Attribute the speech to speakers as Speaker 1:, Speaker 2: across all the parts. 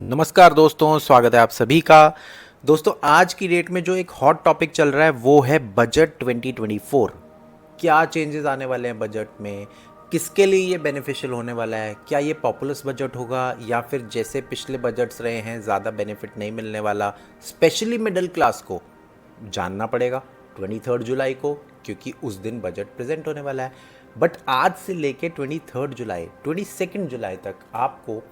Speaker 1: नमस्कार दोस्तों, स्वागत है आप सभी का। दोस्तों, आज की डेट में जो एक हॉट टॉपिक चल रहा है वो है बजट 2024। क्या चेंजेस आने वाले हैं बजट में, किसके लिए ये बेनिफिशियल होने वाला है, क्या ये पॉपुलस बजट होगा या फिर जैसे पिछले बजट्स रहे हैं ज़्यादा बेनिफिट नहीं मिलने वाला। स्पेशली मिडिल क्लास को जानना पड़ेगा 23 जुलाई को, क्योंकि उस दिन बजट प्रेजेंट होने वाला है। बट आज से लेके 23 जुलाई 22 जुलाई तक आपको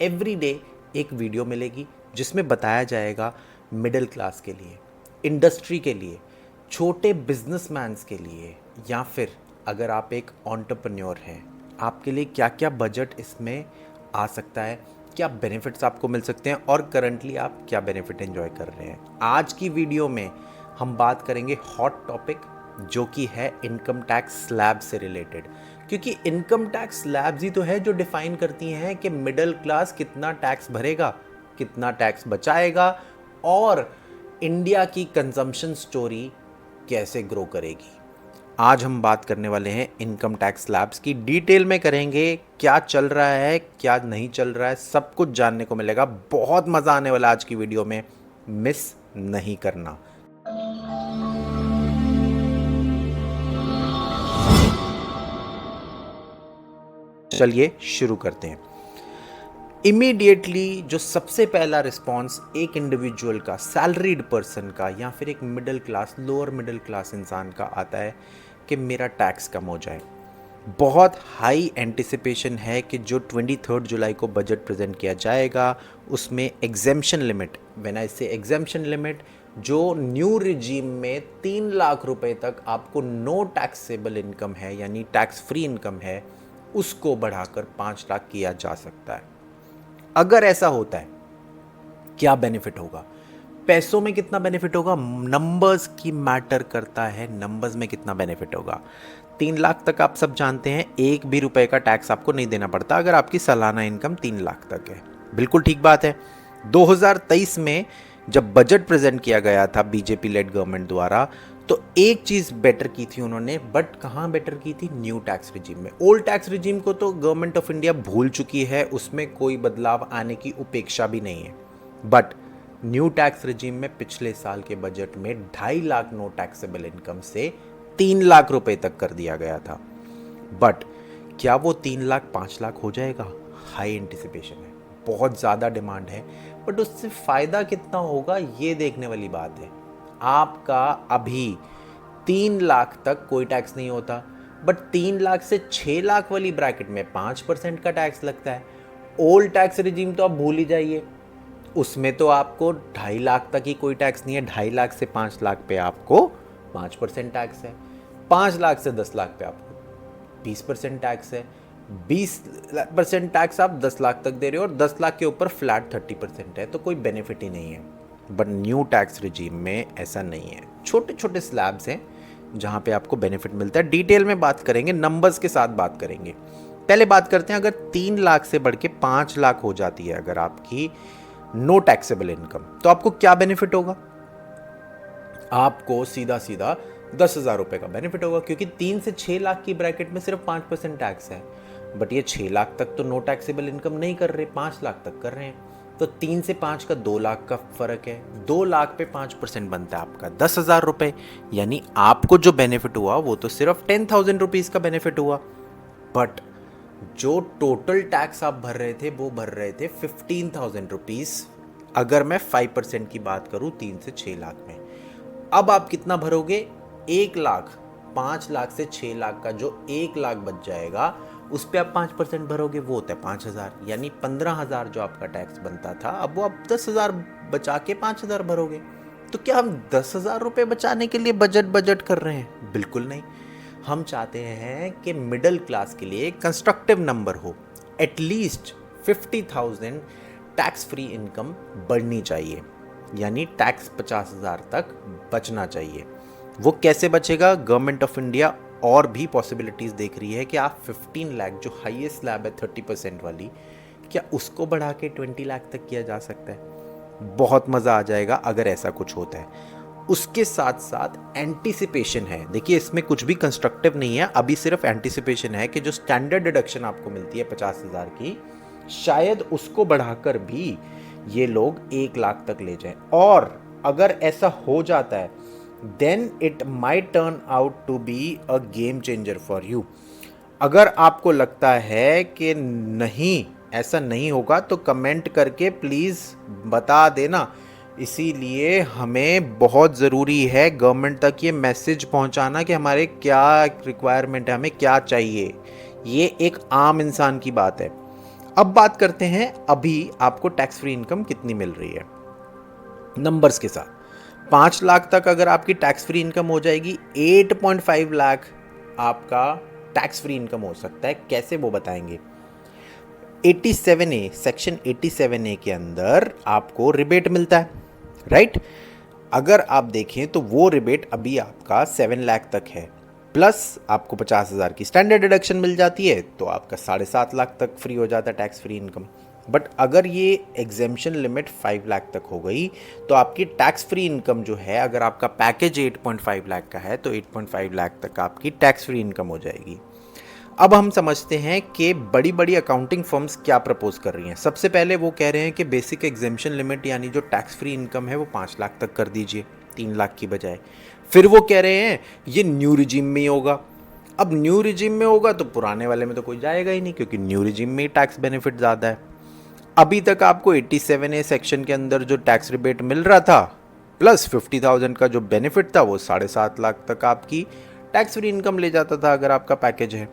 Speaker 1: एवरी डे एक वीडियो मिलेगी जिसमें बताया जाएगा मिडिल क्लास के लिए, इंडस्ट्री के लिए, छोटे बिजनेसमैन्स के लिए, या फिर अगर आप एक एंटरप्रेन्योर हैं आपके लिए क्या क्या बजट इसमें आ सकता है, क्या बेनिफिट्स आपको मिल सकते हैं और करंटली आप क्या बेनिफिट एंजॉय कर रहे हैं। आज की वीडियो में हम बात करेंगे हॉट टॉपिक जो कि है इनकम टैक्स स्लैब से रिलेटेड, क्योंकि इनकम टैक्स स्लैब्स ही तो है जो डिफाइन करती हैं कि मिडिल क्लास कितना टैक्स भरेगा, कितना टैक्स बचाएगा और इंडिया की कंजम्पशन स्टोरी कैसे ग्रो करेगी। आज हम बात करने वाले हैं इनकम टैक्स स्लैब्स की, डिटेल में करेंगे क्या चल रहा है क्या नहीं चल रहा है, सब कुछ जानने को मिलेगा। बहुत मज़ा आने वाला आज की वीडियो में, मिस नहीं करना। चलिए शुरू करते हैं। इमीडिएटली जो सबसे पहला रिस्पॉन्स एक इंडिविजुअल का, सैलरीड पर्सन का या फिर एक middle class, lower middle class इंसान का आता है कि मेरा टैक्स कम हो जाए। बहुत हाई एंटिसिपेशन है कि जो 23 जुलाई को बजट प्रेजेंट किया जाएगा उसमें एग्जेम्पशन लिमिट, व्हेन आई से एग्जेम्पशन लिमिट, जो न्यू रिजीम में 3 लाख रुपए तक आपको नो टैक्सेबल इनकम है यानी टैक्स फ्री इनकम है, उसको बढ़ाकर 5 लाख किया जा सकता है। अगर ऐसा होता है क्या बेनिफिट होगा, पैसों में कितना बेनिफिट होगा, नंबर्स की मैटर करता है, नंबर्स में कितना बेनिफिट होगा। 3 लाख तक आप सब जानते हैं एक भी रुपए का टैक्स आपको नहीं देना पड़ता अगर आपकी सालाना इनकम 3 लाख तक है। बिल्कुल ठीक बात है। 2023 में जब बजट प्रेजेंट किया गया था बीजेपी लेड गवर्नमेंट द्वारा, तो एक चीज़ बेटर की थी उन्होंने, बट कहाँ बेटर की थी, न्यू टैक्स रिजीम में। ओल्ड टैक्स रिजीम को तो गवर्नमेंट ऑफ इंडिया भूल चुकी है, उसमें कोई बदलाव आने की उपेक्षा भी नहीं है। बट न्यू टैक्स रिजीम में पिछले साल के बजट में 2.5 लाख नो टैक्सेबल इनकम से 3 लाख रुपए तक कर दिया गया था। बट क्या वो 3 लाख 5 लाख हो जाएगा? हाई एंटिसिपेशन है, बहुत ज़्यादा डिमांड है, बट उससे फ़ायदा कितना होगा ये देखने वाली बात है। आपका अभी 3 लाख तक कोई टैक्स नहीं होता, बट 3 लाख से 6 लाख वाली ब्रैकेट में 5% का टैक्स लगता है। ओल्ड टैक्स रिजीम तो आप भूल ही जाइए, उसमें तो आपको 2.5 लाख तक ही कोई टैक्स नहीं है। 2.5 लाख से 5 लाख पे आपको 5% टैक्स है, 5 लाख से 10 लाख पे आपको 20% टैक्स है, 20% टैक्स आप 10 लाख तक दे रहे हो और 10 लाख के ऊपर फ्लैट 30% है, तो कोई बेनिफिट ही नहीं है। बट न्यू टैक्स रिजीम में ऐसा नहीं है, छोटे छोटे स्लैब्स हैं जहां पे आपको बेनिफिट मिलता है। डिटेल में बात करेंगे, नंबर्स के साथ बात करेंगे। पहले बात करते हैं, अगर 3 लाख से बढ़ के 5 लाख हो जाती है अगर आपकी नो टैक्सेबल इनकम, तो आपको क्या बेनिफिट होगा? आपको सीधा सीधा 10,000 रुपए का बेनिफिट होगा, क्योंकि 3 से 6 लाख की ब्रैकेट में सिर्फ 5% टैक्स है। बट ये 6 लाख तक तो नो टैक्सेबल इनकम नहीं कर रहे, 5 लाख तक कर रहे हैं, तो 3 से 5 का 2 लाख का फर्क है। 2 लाख पे 5% बनता है आपका 10,000 रुपए, यानी आपको जो बेनिफिट हुआ वो तो सिर्फ 10,000 रुपीज का बेनिफिट हुआ। बट जो टोटल टैक्स आप भर रहे थे वो भर रहे थे 15,000 रुपीज, अगर मैं 5% की बात करूं 3 से 6 लाख में। अब आप कितना भरोगे? 1 लाख। 5 लाख से 6 लाख का जो 1 लाख बच जाएगा उस पर आप 5% भरोगे, वो होता है 5,000, यानी 15,000 जो आपका टैक्स बनता था अब वो आप 10,000 बचा के 5,000 भरोगे। तो क्या हम 10,000 रुपये बचाने के लिए बजट कर रहे हैं? बिल्कुल नहीं। हम चाहते हैं कि मिडिल क्लास के लिए कंस्ट्रक्टिव नंबर हो, एटलीस्ट 50,000 टैक्स फ्री इनकम बढ़नी चाहिए, यानी टैक्स 50,000 तक बचना चाहिए। वो कैसे बचेगा? गवर्नमेंट ऑफ इंडिया और भी पॉसिबिलिटीज़ देख रही है कि आप 15 लाख जो हाईएस्ट स्लैब है 30% वाली, क्या उसको बढ़ा के 20 लाख तक किया जा सकता है? बहुत मज़ा आ जाएगा अगर ऐसा कुछ होता है। उसके साथ साथ एंटीसिपेशन है, देखिए इसमें कुछ भी कंस्ट्रक्टिव नहीं है, अभी सिर्फ एंटीसिपेशन है कि जो स्टैंडर्ड डिडक्शन आपको मिलती है 50,000 की, शायद उसको बढ़ाकर भी ये लोग 1 लाख तक ले जाएं। और अगर ऐसा हो जाता है then it might turn out to be a game changer for you. अगर आपको लगता है कि नहीं ऐसा नहीं होगा तो कमेंट करके प्लीज़ बता देना। इसीलिए हमें बहुत ज़रूरी है गवर्नमेंट तक ये मैसेज पहुंचाना कि हमारे क्या रिक्वायरमेंट है, हमें क्या चाहिए। ये एक आम इंसान की बात है। अब बात करते हैं अभी आपको टैक्स फ्री इनकम कितनी मिल रही है नंबर्स के साथ। 5 लाख तक अगर आपकी टैक्स फ्री इनकम हो जाएगी, 8.5 लाख आपका टैक्स फ्री इनकम हो सकता है। कैसे वो बताएंगे। 87A सेक्शन 87A के अंदर आपको रिबेट मिलता है, राइट। अगर आप देखें तो वो रिबेट अभी आपका 7 लाख तक है, प्लस आपको 50,000 की स्टैंडर्ड डिडक्शन मिल जाती है, तो आपका 7.5 लाख तक फ्री हो जाता है टैक्स फ्री इनकम। बट अगर ये एग्जेम्पशन लिमिट 5 लाख तक हो गई तो आपकी टैक्स फ्री इनकम जो है, अगर आपका पैकेज 8.5 लाख का है तो 8.5 लाख तक आपकी टैक्स फ्री इनकम हो जाएगी। अब हम समझते हैं कि बड़ी बड़ी अकाउंटिंग फर्म्स क्या प्रपोज कर रही हैं। सबसे पहले वो कह रहे हैं कि बेसिक एग्जेम्पशन लिमिट यानी जो टैक्स फ्री इनकम है वो 5 लाख तक कर दीजिए, 3 लाख की बजाय। फिर वो कह रहे हैं ये न्यू रिजीम में ही होगा। अब न्यू रिजीम में होगा तो पुराने वाले में तो कोई जाएगा ही नहीं, क्योंकि न्यू रिजीम में ही टैक्स बेनिफिट ज़्यादा है। अभी तक आपको 87A सेक्शन के अंदर जो टैक्स रिबेट मिल रहा था प्लस 50,000 का जो बेनिफिट था वो 7.5 लाख तक आपकी टैक्स फ्री इनकम ले जाता था अगर आपका पैकेज है।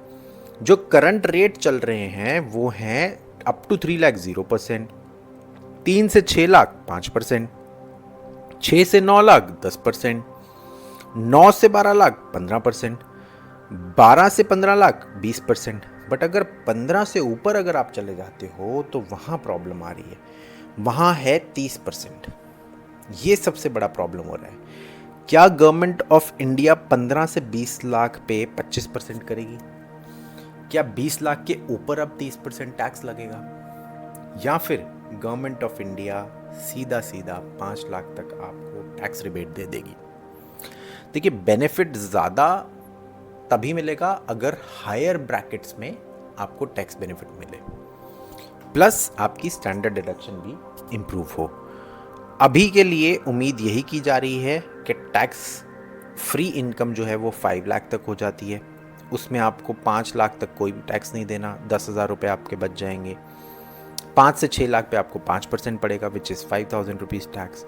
Speaker 1: जो करंट रेट चल रहे हैं वो हैं अप टू 3 लाख 0%, 3 से 6 लाख 5%, 6 से 9 लाख 10%, 9 से 12 लाख 15%, 12 से 15 लाख 20%। बट अगर 15 से ऊपर अगर आप चले जाते हो तो वहाँ प्रॉब्लम आ रही है, वहाँ है 30%। ये सबसे बड़ा प्रॉब्लम हो रहा है। क्या गवर्नमेंट ऑफ इंडिया 15 से 20 लाख पे 25% करेगी? क्या 20 लाख के ऊपर अब 30% टैक्स लगेगा? या फिर गवर्नमेंट ऑफ इंडिया सीधा सीधा 5 लाख तक आपको टैक्स रिबेट दे देगी? देखिए, बेनिफिट ज़्यादा तभी मिलेगा अगर हायर ब्रैकेट्स में आपको टैक्स बेनिफिट मिले, प्लस आपकी स्टैंडर्ड डिडक्शन भी इम्प्रूव हो। अभी के लिए उम्मीद यही की जा रही है कि टैक्स फ्री इनकम जो है वो 5 लाख तक हो जाती है। उसमें आपको 5 लाख तक कोई भी टैक्स नहीं देना, 10,000 रुपये आपके बच जाएंगे। 5 से 6 लाख पे आपको 5% पड़ेगा, विच इज़ 5,000 रुपीज़ टैक्स।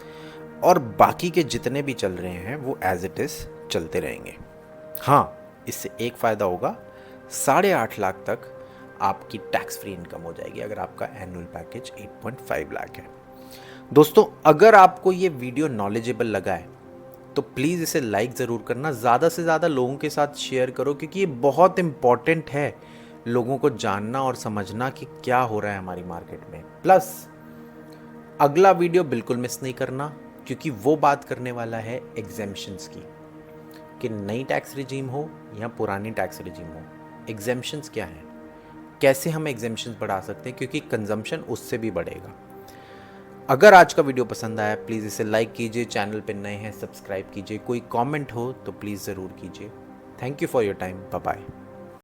Speaker 1: और बाकी के जितने भी चल रहे हैं वो एज इट इज़ चलते रहेंगे। हाँ, इससे एक फ़ायदा होगा, 8.5 लाख तक आपकी टैक्स फ्री इनकम हो जाएगी अगर आपका एनुअल पैकेज 8.5 लाख है। दोस्तों, अगर आपको ये वीडियो नॉलेजेबल लगा है तो प्लीज़ इसे लाइक ज़रूर करना, ज़्यादा से ज़्यादा लोगों के साथ शेयर करो, क्योंकि ये बहुत इम्पॉर्टेंट है लोगों को जानना और समझना कि क्या हो रहा है हमारी मार्केट में। प्लस अगला वीडियो बिल्कुल मिस नहीं करना, क्योंकि वो बात करने वाला है एग्जेम्पशंस की, कि नई टैक्स रिजीम हो या पुरानी टैक्स रिजीम हो, एग्जेम्पशंस क्या हैं, कैसे हम एग्जेम्पशंस बढ़ा सकते हैं, क्योंकि कंजम्पशन उससे भी बढ़ेगा। अगर आज का वीडियो पसंद आया प्लीज़ इसे लाइक कीजिए, चैनल पे नए हैं सब्सक्राइब कीजिए, कोई कमेंट हो तो प्लीज़ ज़रूर कीजिए। Thank you for your time, bye bye.